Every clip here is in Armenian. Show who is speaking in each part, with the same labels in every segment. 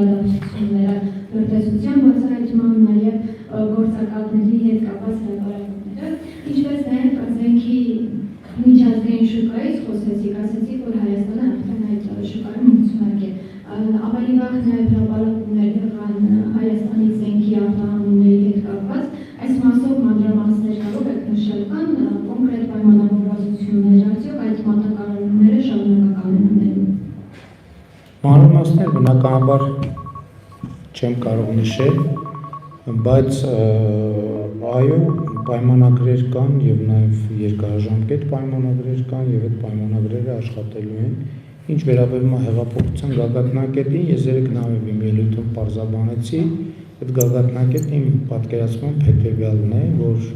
Speaker 1: իրադարձությունները տնտեսության բացահայտման, նաև գործակալների հետ կապված հրապարակումները, ինչպես նաև զենքի միջազգային շուկայից խոսեցիք, ասեցիք, որ Հայաստանը արդեն այդ շուկայում մրցունակ է։ Ավելի վաղ նաև հրապարակումներ եղան Հայաստանի զենքի արտահանումների հետ կապված, այս մասով մանրամասներ կարող եք նշել, կան կոնկրետ պայմանավորվածություններ, արդյոք այդ մատակարարումները շարունակական են մնալու։
Speaker 2: Մանրամասներ բնականաբար չեմ կարող նշել, բայց այո, պայմանագրեր կան եւ նաեւ երկարաժամկետ պայմանագրեր կան եւ այդ պայմանագրերը աշխատելու են։ Ինչ վերաբերում է հեղափոխության գագաթնակետին, ես երեք նաեւ իմ ելույթում պարզաբանեցի, այդ գագաթնակետը իմ պատկերացմամբ հետեւյալն է, որ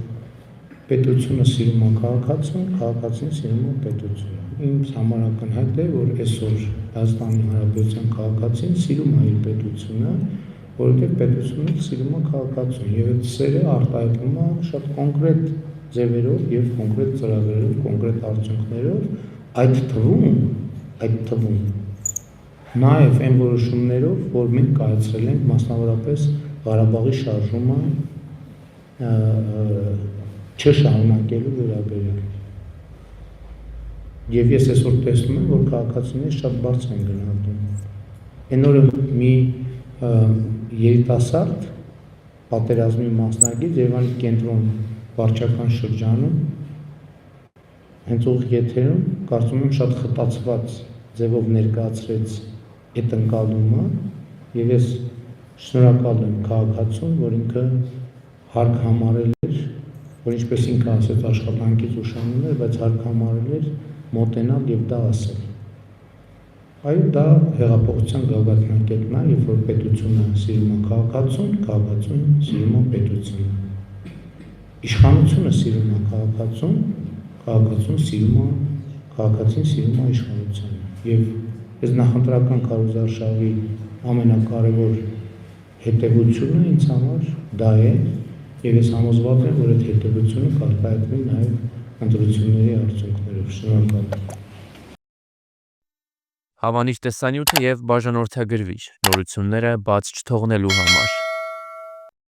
Speaker 2: պետությունը սիրում է քաղաքացուն, քաղաքացին սիրում է պետությունը։ Ինձ համար ակնհայտ է, որ այսօր Հայաստանի Հանրապետության քաղաքացին սիրում է իր պետությունը, որովհետև պետությունը սիրում է քաղաքացուն եւ այդ սերը արտահայտվում է շատ կոնկրետ ձևերով եւ կոնկրետ ծրագրերով, կոնկրետ արդյունքներով, այդ թվում նաեւ այն որոշումներով, որ մենք կայացրել ենք մասնավորապես Ղարաբաղի շարժումը չշարունակելու վերաբերյալ։ Եվ ես այսօր տեսնում եմ, որ քաղաքացիները շատ բարձր են գնահատում։ Այն օրը մի երիտասարդ պատերազմի մասնագետ Երևանի կենտրոն վարչական շրջանում հենց ուղիղ եթերում կարծում եմ շատ խտացված ձևով ներկայացրեց այդ ընկալումը եւ ես շնորհակալ եմ քաղաքացուն, որ ինքը հարկ համարել էր, որ ինչպես ինքը ասեց աշխատանքից ուշանում էր, բայց հարկ համարել էր մոտենալ եւ դա ասել։ Այո, դա հեղափոխության գագաթնակետն է, երբ որ պետությունը սիրում է քաղաքացուն, քաղաքացուն սիրում է պետությունը։ Իշխանությունը սիրում է քաղաքացուն, քաղաքացին սիրում է իշխանությունը։ Եվ այս նախընտրական քարոզարշավի ամենակարևոր հետևությունը ինձ համար դա է, եւ ես համոզված եմ, որ այդ հետևությունը կարտահայտվի նաեւ ընտրությունների արդյունքներով։ Շնորհակալ եմ։
Speaker 3: Հավանիչ տեսանյութը եւ բաժանորդագրվիչ նորությունները բաց չթողնելու համար։